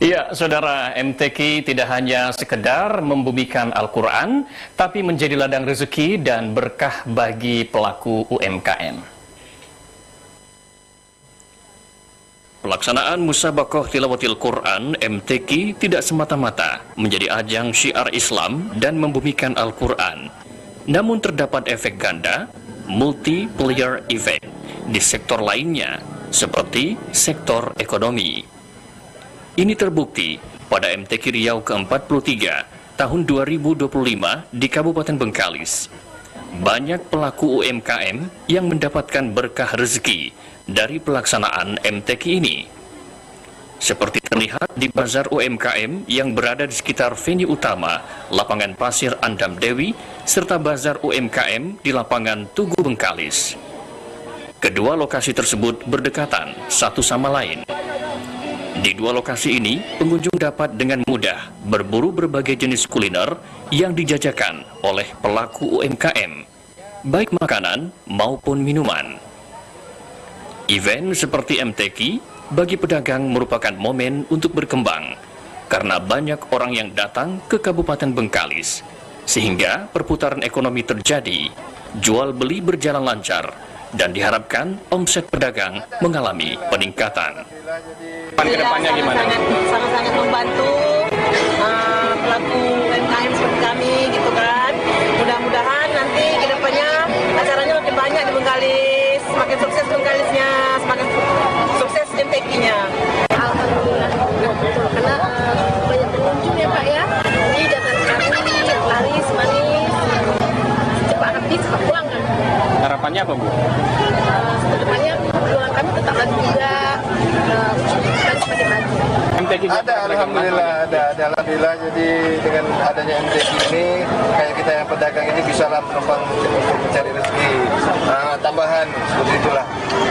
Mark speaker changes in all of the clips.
Speaker 1: Ya, saudara, MTQ tidak hanya sekedar membumikan Al-Quran, tapi menjadi ladang rezeki dan berkah bagi pelaku UMKM. Pelaksanaan Musabaqah Tilawatil Quran MTQ tidak semata-mata menjadi ajang syiar Islam dan membumikan Al-Quran. Namun terdapat efek ganda, multi-player event di sektor lainnya, seperti sektor ekonomi. Ini terbukti pada MTQ Riau ke-43 tahun 2025 di Kabupaten Bengkalis. Banyak pelaku UMKM yang mendapatkan berkah rezeki dari pelaksanaan MTQ ini. Seperti terlihat di bazar UMKM yang berada di sekitar venue utama Lapangan Pasir Andam Dewi serta bazar UMKM di Lapangan Tugu Bengkalis. Kedua lokasi tersebut berdekatan satu sama lain. Di dua lokasi ini, pengunjung dapat dengan mudah berburu berbagai jenis kuliner yang dijajakan oleh pelaku UMKM, baik makanan maupun minuman. Event seperti MTQ bagi pedagang merupakan momen untuk berkembang, karena banyak orang yang datang ke Kabupaten Bengkalis, sehingga perputaran ekonomi terjadi, jual beli berjalan lancar, dan diharapkan omset pedagang mengalami peningkatan. Kedepannya gimana?
Speaker 2: Sangat-sangat membantu pelaku UMKM seperti kami, gitu kan. Mudah-mudahan nanti kedepannya acaranya makin banyak di Bengkalis, semakin sukses Bengkalisnya, semakin sukses MTQ-nya. Alhamdulillah, karena banyak pengunjung ya Pak ya. Jadi datang kami laris, manis, cepat habis, cepat pulang kan.
Speaker 1: Harapannya apa, Bu?
Speaker 2: Kedepannya jualan kami tetap lagi juga.
Speaker 3: Ada, alhamdulillah ada alhamdulillah. Jadi dengan adanya MTQ ini, kayak kita yang pedagang ini bisa lah menumpang untuk mencari rezeki tambahan seperti itulah.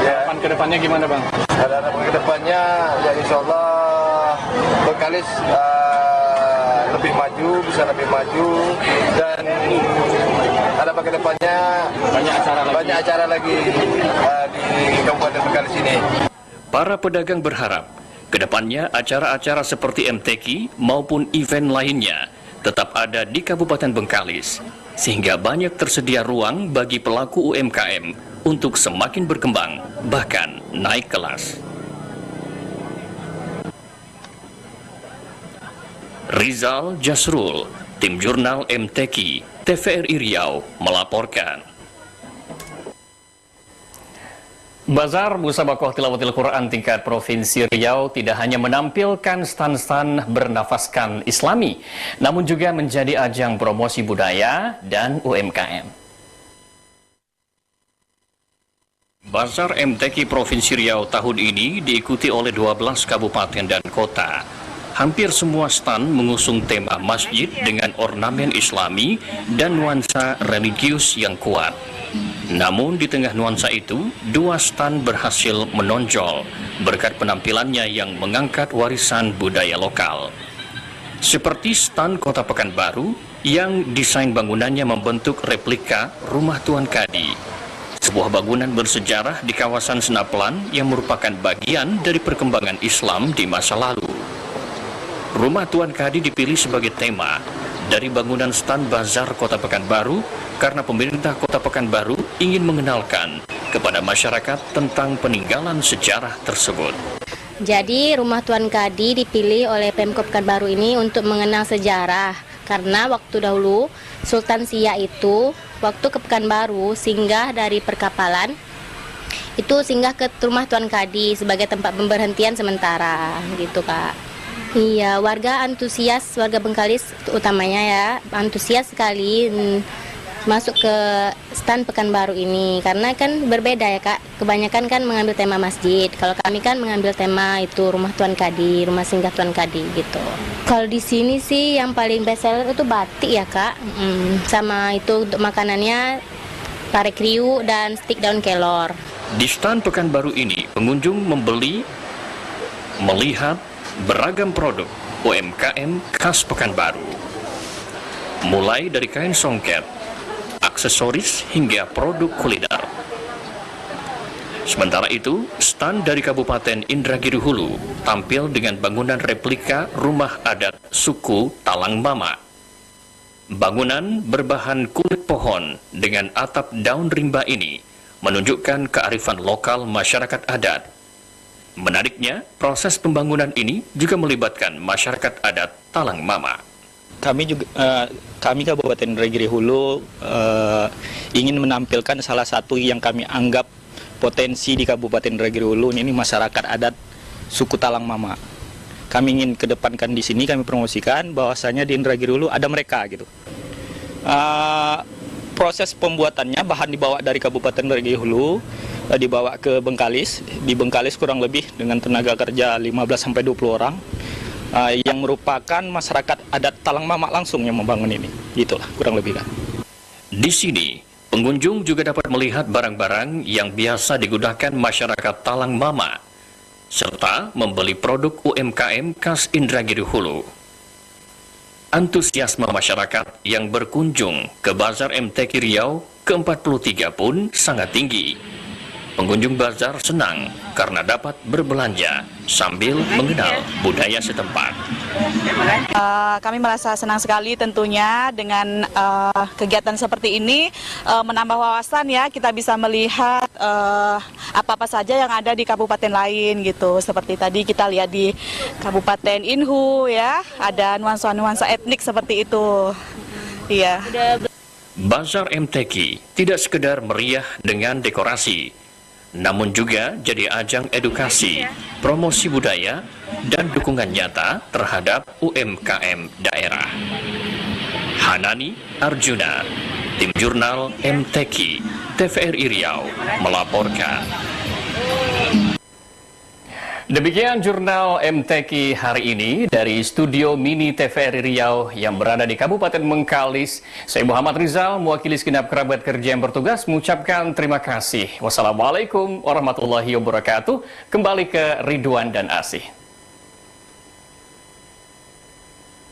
Speaker 3: Ya.
Speaker 1: Harapan kedepannya gimana, Bang?
Speaker 3: Harapan kedepannya ya insya Allah Bengkalis lebih maju, bisa lebih maju, dan harapan kedepannya banyak acara lagi di Kabupaten Bengkalis ini.
Speaker 1: Para pedagang berharap kedepannya acara-acara seperti MTQ maupun event lainnya tetap ada di Kabupaten Bengkalis, sehingga banyak tersedia ruang bagi pelaku UMKM untuk semakin berkembang, bahkan naik kelas. Rizal Jasrul, Tim Jurnal MTQ, TVRI Riau melaporkan. Bazar Musabaqah Tilawatil Quran tingkat Provinsi Riau tidak hanya menampilkan stan-stan bernafaskan Islami, namun juga menjadi ajang promosi budaya dan UMKM. Bazar MTQ Provinsi Riau tahun ini diikuti oleh 12 kabupaten dan kota. Hampir semua stan mengusung tema masjid dengan ornamen Islami dan nuansa religius yang kuat. Namun di tengah nuansa itu, dua stan berhasil menonjol berkat penampilannya yang mengangkat warisan budaya lokal. Seperti stan Kota Pekanbaru yang desain bangunannya membentuk replika Rumah Tuan Kadi, sebuah bangunan bersejarah di kawasan Senaplan yang merupakan bagian dari perkembangan Islam di masa lalu. Rumah Tuan Kadi dipilih sebagai tema dari bangunan stan Bazar Kota Pekanbaru karena pemerintah Kota Pekanbaru ingin mengenalkan kepada masyarakat tentang peninggalan sejarah tersebut.
Speaker 4: Jadi Rumah Tuan Kadi dipilih oleh Pemkab Pekanbaru ini untuk mengenang sejarah, karena waktu dahulu Sultan Siak itu waktu ke Pekanbaru singgah dari perkapalan itu singgah ke Rumah Tuan Kadi sebagai tempat pemberhentian sementara gitu Kak. Iya, warga antusias, warga Bengkalis utamanya ya, antusias sekali masuk ke stan Pekanbaru ini, karena kan berbeda ya Kak, kebanyakan kan mengambil tema masjid, kalau kami kan mengambil tema itu Rumah Tuan Kadi, Rumah Singgah Tuan Kadi gitu. Kalau di sini sih yang paling best seller itu batik ya Kak, sama itu untuk makanannya pare kriuk dan stik daun kelor.
Speaker 1: Di stan Pekanbaru ini, pengunjung membeli, melihat beragam produk UMKM khas Pekanbaru. Mulai dari kain songket, aksesoris hingga produk kuliner. Sementara itu, stand dari Kabupaten Indragiri Hulu tampil dengan bangunan replika rumah adat suku Talang Mama. Bangunan berbahan kulit pohon dengan atap daun rimba ini menunjukkan kearifan lokal masyarakat adat. Menariknya, proses pembangunan ini juga melibatkan masyarakat adat Talang Mama.
Speaker 5: Kami Kabupaten Indragiri Hulu ingin menampilkan salah satu yang kami anggap potensi di Kabupaten Indragiri Hulu, ini masyarakat adat suku Talang Mama. Kami ingin kedepankan di sini, kami promosikan bahwasanya di Indragiri Hulu ada mereka gitu. Proses pembuatannya bahan dibawa dari Kabupaten Indragiri Hulu, dibawa ke Bengkalis. Di Bengkalis kurang lebih dengan tenaga kerja 15-20 orang, yang merupakan masyarakat adat Talang Mama langsung yang membangun ini. Gitulah kurang lebih kan.
Speaker 1: Di sini, pengunjung juga dapat melihat barang-barang yang biasa digunakan masyarakat Talang Mama, serta membeli produk UMKM khas Indragiri Hulu. Antusiasme masyarakat yang berkunjung ke Bazar MTQ Riau ke-43 pun sangat tinggi. Pengunjung bazar senang karena dapat berbelanja sambil mengenal budaya setempat.
Speaker 6: Kami merasa senang sekali tentunya dengan kegiatan seperti ini, menambah wawasan ya, kita bisa melihat apa-apa saja yang ada di kabupaten lain gitu. Seperti tadi kita lihat di Kabupaten Inhu ya, ada nuansa-nuansa etnik seperti itu. Iya.
Speaker 1: Bazar MTQ tidak sekedar meriah dengan dekorasi, namun juga jadi ajang edukasi, promosi budaya, dan dukungan nyata terhadap UMKM daerah. Hanani Arjuna, Tim Jurnal MTQ, TVRI Riau, melaporkan. Demikian jurnal MTQ hari ini dari studio mini TVRI Riau yang berada di Kabupaten Bengkalis. Saya Muhammad Rizal, mewakili segenap kerabat kerja yang bertugas, mengucapkan terima kasih. Wassalamualaikum warahmatullahi wabarakatuh. Kembali ke Ridwan dan Asih.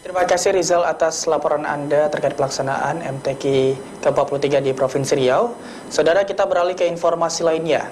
Speaker 7: Terima kasih Rizal atas laporan Anda terkait pelaksanaan MTQ ke-43 di Provinsi Riau. Saudara, kita beralih ke informasi lainnya.